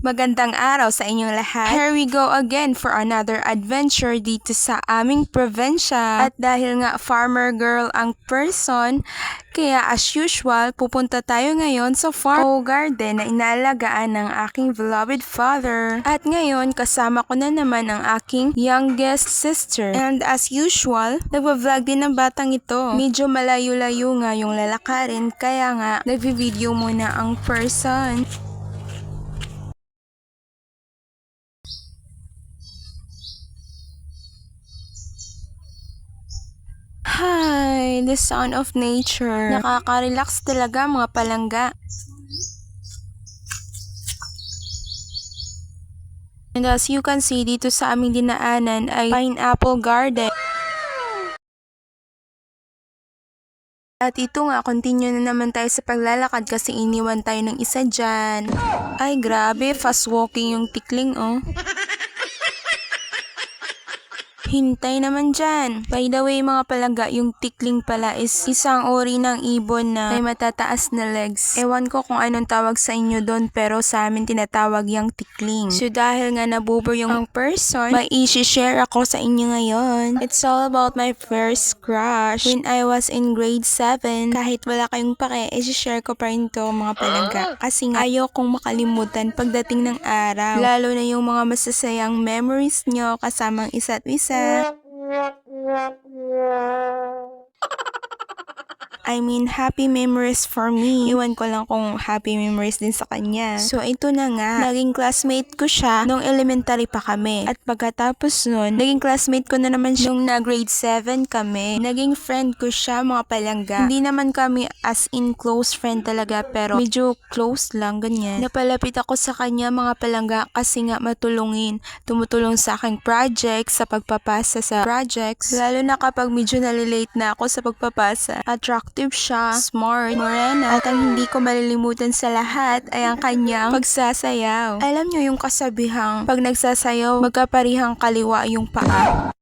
Magandang araw sa inyong lahat. Here we go again for another adventure dito sa aming probinsya. At dahil nga farmer girl ang person, kaya as usual, pupunta tayo ngayon sa farm garden na inaalagaan ng aking beloved father. At ngayon, kasama ko na naman ang aking youngest sister. And as usual, nagva-vlog din ng batang ito. Medyo malayo-layo nga yung lalakarin, kaya nga nagvi-video muna ang person. Hi, the sound of nature. Nakaka-relax talaga mga palangga. And as you can see, dito sa aming dinaanan ay pineapple garden. At ito nga, continue na naman tayo sa paglalakad kasi iniwan tayo ng isa dyan. Ay grabe, fast walking yung tikling oh. Hintay naman dyan. By the way mga palangga, yung tikling pala is isang uri ng ibon na may matataas na legs. Ewan ko kung anong tawag sa inyo doon pero sa amin tinatawag yung tikling. So dahil nga nabubur yung person, may i-share ako sa inyo ngayon. It's all about my first crush. When I was in grade 7, kahit wala kayong pake, i-share ko pa rin to mga palangga. Kasi nga ayokong makalimutan pagdating ng araw. Lalo na yung mga masasayang memories nyo kasamang isa't isa. I mean, happy memories for me. Iwan ko lang kung happy memories din sa kanya. So, ito na nga. Naging classmate ko siya nung elementary pa kami. At pagkatapos nun, naging classmate ko na naman siya nung na grade 7 kami. Naging friend ko siya mga palangga. Hindi naman kami as in close friend talaga, pero medyo close lang, ganyan. Napalapit ako sa kanya mga palangga kasi nga matulungin. Tumutulong sa aking projects, sa pagpapasa sa projects. Lalo na kapag medyo nalilate na ako sa pagpapasa. Attractive siya, smart, morena, at ang hindi ko malilimutan sa lahat ay ang kanyang pagsasayaw. Alam nyo yung kasabihang, pag nagsasayaw, magkaparihang kaliwa yung paa.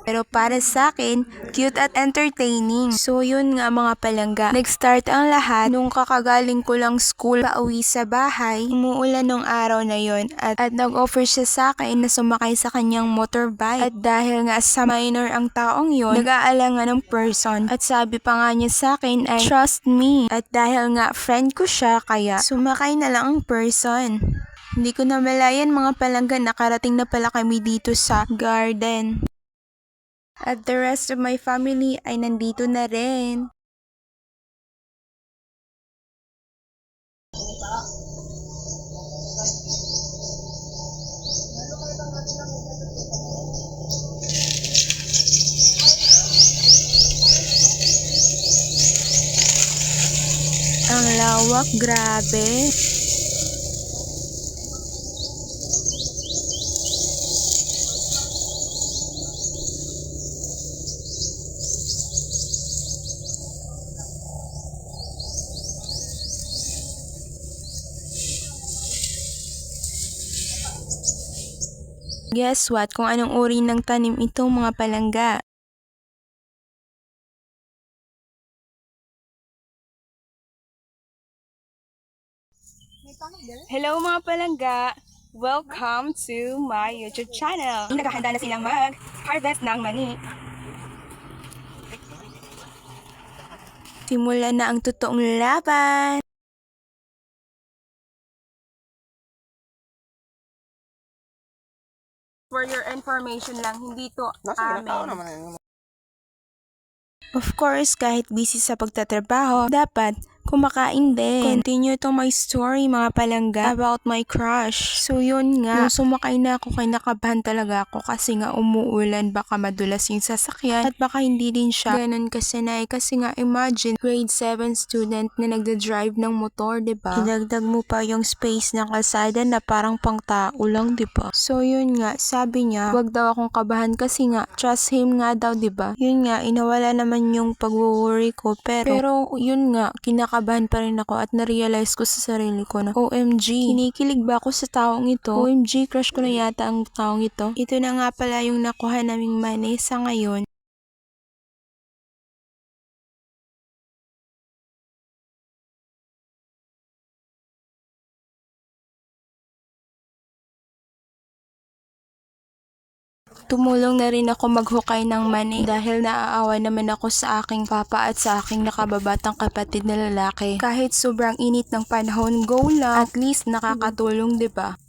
Pero para sa akin, cute at entertaining. So yun nga mga palangga, nag-start ang lahat nung kakagaling ko lang school pauwi sa bahay. Umuulan nung araw na yon at nag-offer siya sa akin na sumakay sa kanyang motorbike. At dahil nga sa minor ang taong yon, nag-aalangan ng person. At sabi pa nga niya sa akin ay, trust me. At dahil nga friend ko siya, kaya sumakay na lang ang person. Hindi ko na malayan mga palangga, nakarating na pala kami dito sa garden. At the rest of my family ay nandito na rin. Ang lawak, grabe. Guess what? Kung anong uri ng tanim itong mga palangga. Hello mga palangga! Welcome to my YouTube channel. Naghahanda na silang mag-harvest ng mani. Simula na ang totoong laban. For your information lang, hindi to amin. Of course, kahit busy sa pagtatrabaho, dapat kumakain din. Continue to my story mga palangga about my crush. So yun nga, nung sumakay na ako, kinakabahan talaga ako kasi nga umuulan, baka madulas yung sasakyan at baka hindi din siya ganun kasanay kasi nga imagine grade 7 student na nagda-drive ng motor, diba? Idagdag mo pa yung space ng kalsada na parang pang tao lang, diba? So yun nga, sabi niya, wag daw akong kabahan kasi nga trust him nga daw, diba? Yun nga, inawala naman yung pag-worry ko pero yun nga, kinakabahan pa rin ako at na-realize ko sa sarili ko na OMG, kinikilig ba ako sa taong ito? OMG, crush ko na yata ang taong ito. Ito na nga pala yung nakuha naming money sa ngayon. Tumulong na rin ako maghukay ng mani dahil naaawa naman ako sa aking papa at sa aking nakababatang kapatid na lalaki. Kahit sobrang init ng panahon, go lang. At least nakakatulong, 'di ba?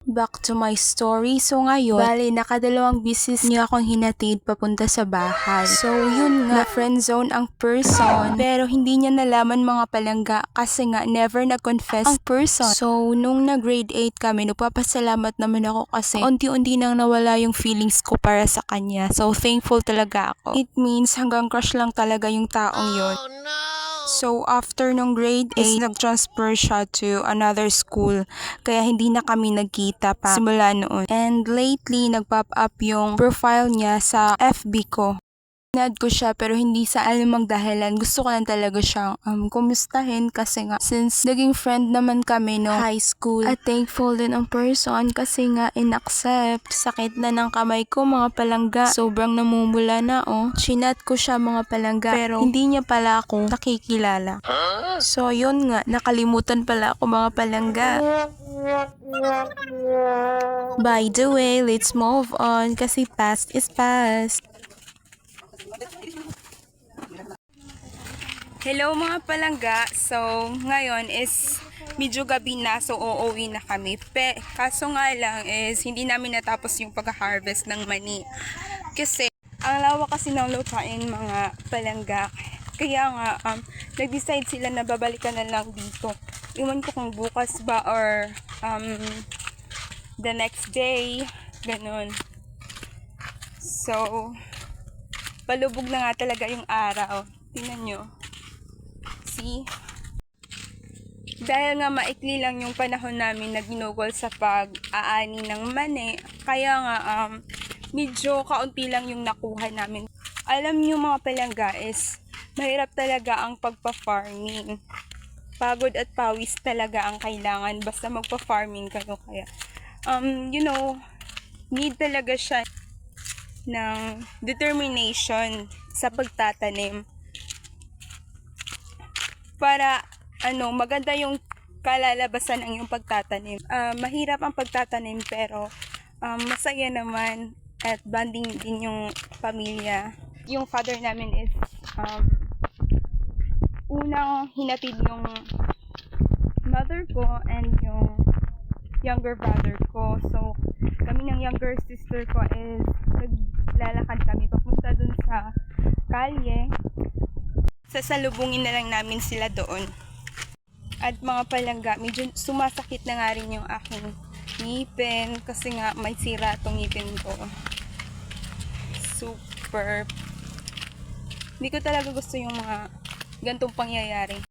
Back to my story. So ngayon, bali nakadalawang bisis niya akong hinatid papunta sa bahay. So yun nga, friend zone ang person. Pero hindi niya nalaman mga palangga kasi nga never nag-confess ang person. So nung nag-grade 8 kami, nagpapasalamat naman ako kasi unti-unti nang nawala yung feelings ko para sa kanya. So thankful talaga ako. It means hanggang crush lang talaga yung taong yun. So, after nung grade 8, nag-transfer siya to another school. Kaya hindi na kami nagkita pa simula noon. And lately, nag-pop up yung profile niya sa FB ko. Tinad ko siya pero hindi sa anumang dahilan. Gusto ko lang talaga siyang kumustahin kasi nga since naging friend naman kami no high school. At thankful din ang person kasi nga in-accept. Sakit na ng kamay ko mga palangga. Sobrang namumula na Chinat ko siya mga palangga pero hindi niya pala ako nakikilala. So yun nga, nakalimutan pala ako mga palangga. By the way, let's move on kasi past is past. Hello mga palangga, so ngayon is medyo gabi na so uuwi na kami. Kaso nga lang is hindi namin natapos yung pag-harvest ng mani. Kasi ang lawak kasi ng lupain mga palangga. Kaya nga nag-decide sila na babalikan na lang dito. Iwan ko kung bukas ba or the next day, ganun. So palubog na nga talaga yung araw. Tingnan nyo. See? Dahil nga maikli lang yung panahon namin na ginugol sa pag-aani ng mani, kaya nga medyo kaunti lang yung nakuha namin. Alam niyo mga palangga is mahirap talaga ang pagpa-farming. Pagod at pawis talaga ang kailangan basta magpa-farming kayo. Kaya need talaga siya ng determination sa pagtatanim. Para maganda yung kalalabasan ng yung pagtatanim. Mahirap ang pagtatanim pero masaya naman at bonding din yung pamilya. Yung father namin is unang hinatid yung mother ko and yung younger brother ko. So kami ng younger sister ko is naglalakad kami papunta dun sa kalye. Sasalubungin na lang namin sila doon. At mga palangga, medyo sumasakit na nga rin yung aking ngipin kasi nga may sira itong ngipin ko. Super. Hindi ko talaga gusto yung mga gantong pangyayari.